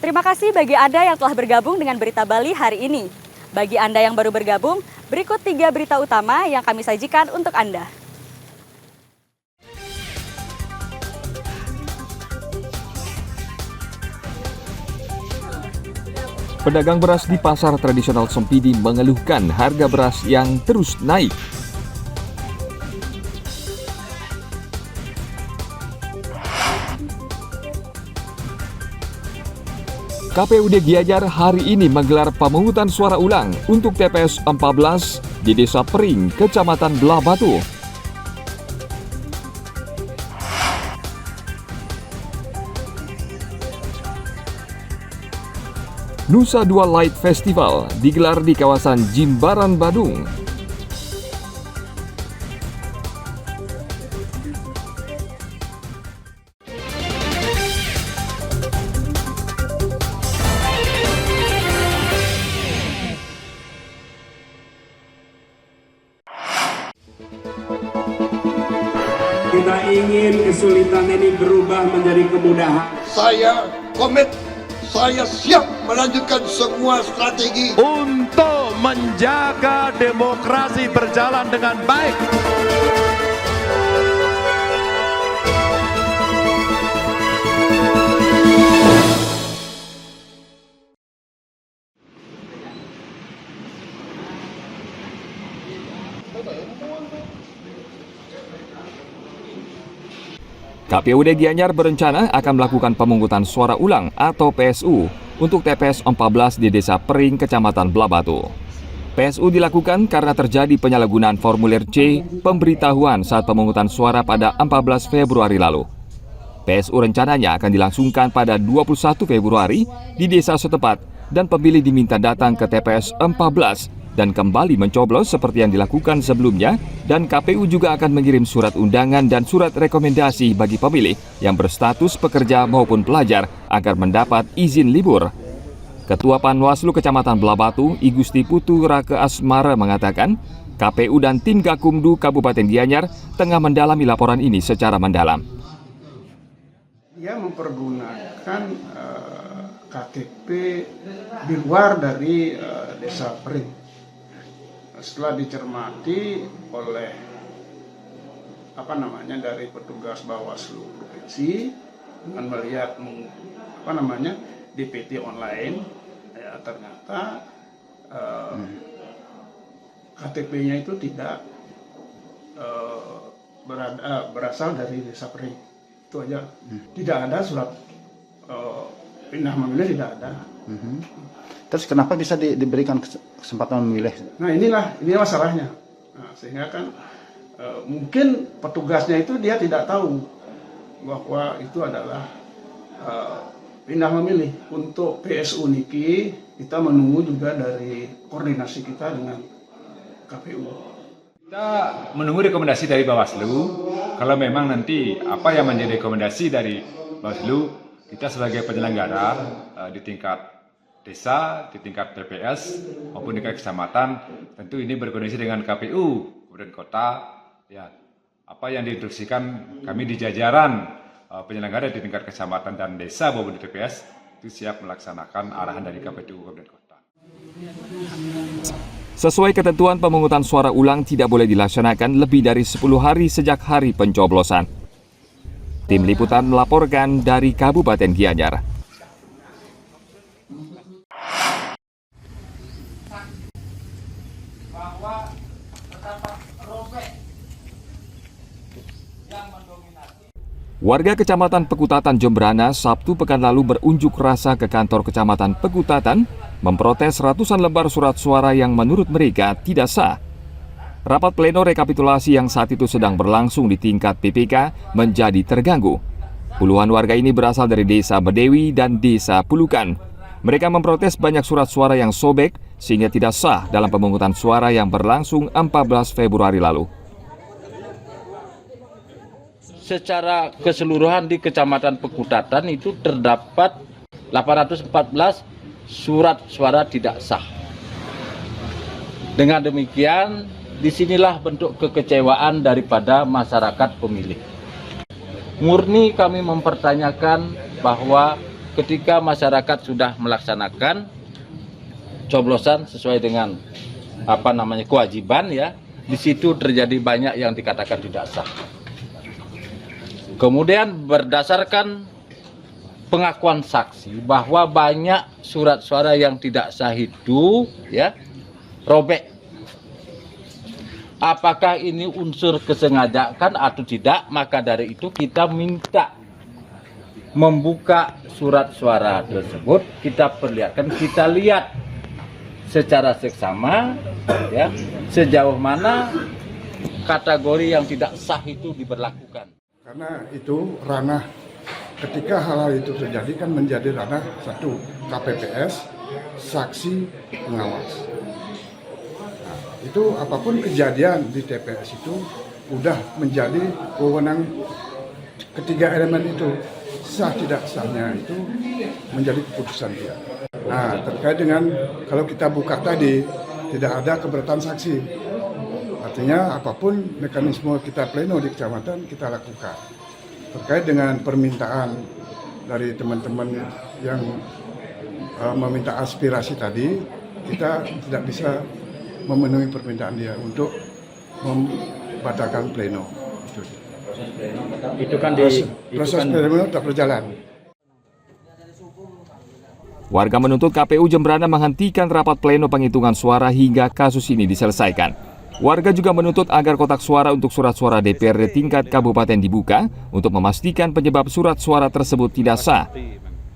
Terima kasih bagi Anda yang telah bergabung dengan Berita Bali hari ini. Bagi Anda yang baru bergabung, berikut 3 berita utama yang kami sajikan untuk Anda. Pedagang beras di pasar tradisional Sempidi mengeluhkan harga beras yang terus naik. KPUD Gianyar hari ini menggelar pemungutan suara ulang untuk TPS 14 di Desa Pering, Kecamatan Belah Batu. Nusa Dua Light Festival digelar di kawasan Jimbaran, Badung. Kita ingin kesulitan ini berubah menjadi kemudahan. Saya komit, saya siap melanjutkan semua strategi untuk menjaga demokrasi berjalan dengan baik. KPUD Gianyar berencana akan melakukan pemungutan suara ulang atau PSU untuk TPS 14 di Desa Pering, Kecamatan Belah Batu. PSU dilakukan karena terjadi penyalahgunaan formulir C pemberitahuan saat pemungutan suara pada 14 Februari lalu. PSU rencananya akan dilangsungkan pada 21 Februari di desa setempat dan pemilih diminta datang ke TPS 14 dan kembali mencoblos seperti yang dilakukan sebelumnya, dan KPU juga akan mengirim surat undangan dan surat rekomendasi bagi pemilih yang berstatus pekerja maupun pelajar agar mendapat izin libur. Ketua Panwaslu Kecamatan Belah Batu, I Gusti Putu Rake Asmara mengatakan, KPU dan tim Gakumdu Kabupaten Gianyar tengah mendalami laporan ini secara mendalam. Dia mempergunakan KTP di luar dari Desa Pering. Setelah dicermati oleh dari petugas Bawaslu Provinsi dengan melihat DPT online, ya ternyata KTP-nya itu tidak berasal dari Desa Pering. Itu aja. Tidak ada surat pindah memilih, tidak ada. Terus kenapa bisa diberikan kesempatan memilih? Nah ini masalahnya. Nah, sehingga kan mungkin petugasnya itu dia tidak tahu bahwa itu adalah pindah memilih. Untuk PSU Niki kita menunggu juga dari koordinasi kita dengan KPU. Kita menunggu rekomendasi dari Bawaslu. Kalau memang nanti apa yang menjadi rekomendasi dari Bawaslu, kita sebagai penyelenggara di tingkat desa, di tingkat TPS maupun di tingkat kecamatan, tentu ini berkoordinasi dengan KPU Kabupaten Kota. Ya, apa yang diinstruksikan kami di jajaran penyelenggara di tingkat kecamatan dan desa maupun di TPS itu siap melaksanakan arahan dari KPU Kabupaten Kota. Sesuai ketentuan, pemungutan suara ulang tidak boleh dilaksanakan lebih dari 10 hari sejak hari pencoblosan. Tim Liputan melaporkan dari Kabupaten Gianyar. Warga Kecamatan Pekutatan Jembrana Sabtu pekan lalu berunjuk rasa ke kantor Kecamatan Pekutatan memprotes ratusan lembar surat suara yang menurut mereka tidak sah. Rapat pleno rekapitulasi yang saat itu sedang berlangsung di tingkat PPK menjadi terganggu. Puluhan warga ini berasal dari Desa Bedewi dan Desa Pulukan. Mereka memprotes banyak surat suara yang sobek sehingga tidak sah dalam pemungutan suara yang berlangsung 14 Februari lalu. Secara keseluruhan di Kecamatan Pekutatan itu terdapat 814 surat suara tidak sah. Dengan demikian, disinilah bentuk kekecewaan daripada masyarakat pemilih. Murni kami mempertanyakan bahwa ketika masyarakat sudah melaksanakan coblosan sesuai dengan kewajiban ya, di situ terjadi banyak yang dikatakan tidak sah. Kemudian berdasarkan pengakuan saksi bahwa banyak surat suara yang tidak sah itu ya robek. Apakah ini unsur kesengajaan atau tidak? Maka dari itu kita minta membuka surat suara tersebut, kita perlihatkan, kita lihat secara seksama ya sejauh mana kategori yang tidak sah itu diberlakukan. Karena itu ranah, ketika hal itu terjadi kan menjadi ranah satu KPPS, saksi, pengawas. Nah, itu apapun kejadian di TPS itu udah menjadi wewenang ketiga elemen itu. Sah tidak sahnya itu menjadi keputusan dia. Nah, terkait dengan kalau kita buka tadi tidak ada keberatan saksi. Artinya apapun mekanisme kita pleno di kecamatan kita lakukan. Terkait dengan permintaan dari teman-teman yang meminta aspirasi tadi, kita tidak bisa memenuhi permintaan dia untuk membatalkan pleno. Itu kan proses pleno tetap berjalan. Warga menuntut KPU Jembrana menghentikan rapat pleno penghitungan suara hingga kasus ini diselesaikan. Warga juga menuntut agar kotak suara untuk surat suara DPRD tingkat kabupaten dibuka untuk memastikan penyebab surat suara tersebut tidak sah.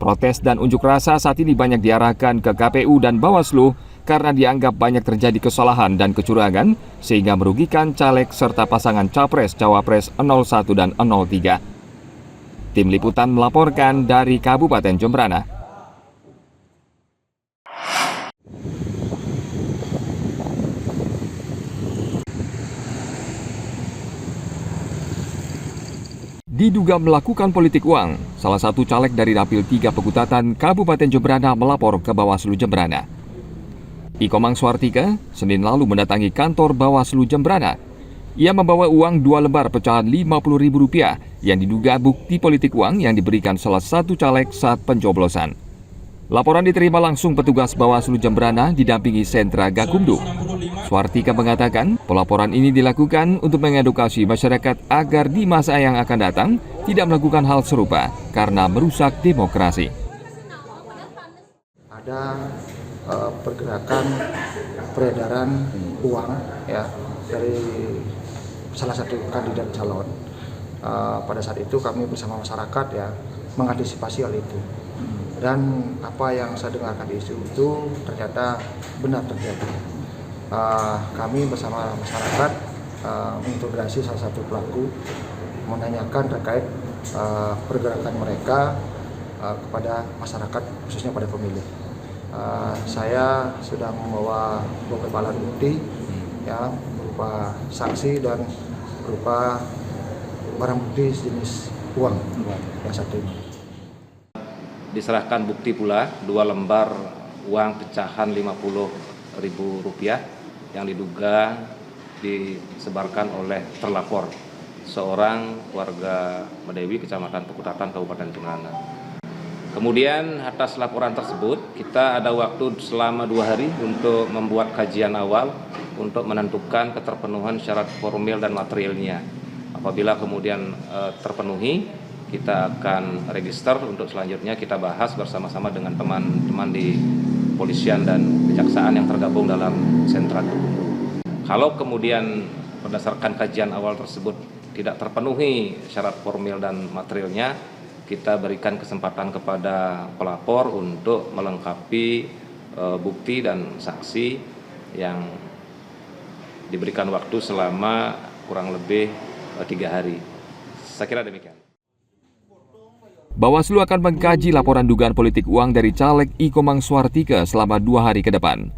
Protes dan unjuk rasa saat ini banyak diarahkan ke KPU dan Bawaslu karena dianggap banyak terjadi kesalahan dan kecurangan sehingga merugikan caleg serta pasangan Capres-Cawapres 01 dan 03. Tim Liputan melaporkan dari Kabupaten Jembrana. Diduga melakukan politik uang, salah satu caleg dari Dapil 3 Pekutatan Kabupaten Jembrana melapor ke Bawaslu Jembrana. Ikomang Suartika Senin lalu mendatangi kantor Bawaslu Jembrana. Ia membawa uang 2 lembar pecahan Rp50.000 yang diduga bukti politik uang yang diberikan salah satu caleg saat pencoblosan. Laporan diterima langsung petugas Bawaslu Jembrana didampingi Sentra Gakumdu. Suartika mengatakan pelaporan ini dilakukan untuk mengedukasi masyarakat agar di masa yang akan datang tidak melakukan hal serupa karena merusak demokrasi. Ada pergerakan peredaran uang ya dari salah satu kandidat calon. Pada saat itu kami bersama masyarakat ya mengantisipasi hal itu. Dan apa yang saya dengarkan di isu itu ternyata benar terjadi. Kami bersama masyarakat mengintegrasi salah satu pelaku, menanyakan terkait pergerakan mereka kepada masyarakat, khususnya pada pemilih. Saya sudah membawa beberapa alat bukti, ya, berupa saksi dan berupa barang bukti sejenis uang yang satu ini. Diserahkan bukti pula 2 lembar uang pecahan Rp50.000 yang diduga disebarkan oleh terlapor, seorang warga Medewi, Kecamatan Pekutatan, Kabupaten Jembrana. Kemudian atas laporan tersebut, kita ada waktu selama 2 hari untuk membuat kajian awal untuk menentukan keterpenuhan syarat formil dan materialnya. Apabila kemudian terpenuhi, kita akan register untuk selanjutnya kita bahas bersama-sama dengan teman-teman di polisian dan kejaksaan yang tergabung dalam sentra Gakumdu. Kalau kemudian berdasarkan kajian awal tersebut tidak terpenuhi syarat formil dan materialnya, kita berikan kesempatan kepada pelapor untuk melengkapi bukti dan saksi yang diberikan waktu selama kurang lebih 3 hari. Saya kira demikian. Bawaslu akan mengkaji laporan dugaan politik uang dari caleg Ikomang Suartika selama 2 hari ke depan.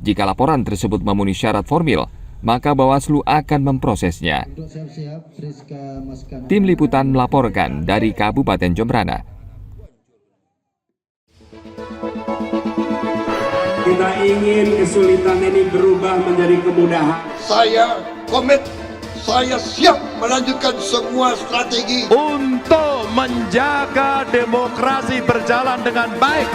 Jika laporan tersebut memenuhi syarat formil, maka Bawaslu akan memprosesnya. Tim Liputan melaporkan dari Kabupaten Jembrana. Kita ingin kesulitan ini berubah menjadi kemudahan. Saya komit, saya siap melanjutkan semua strategi untuk menjaga demokrasi berjalan dengan baik.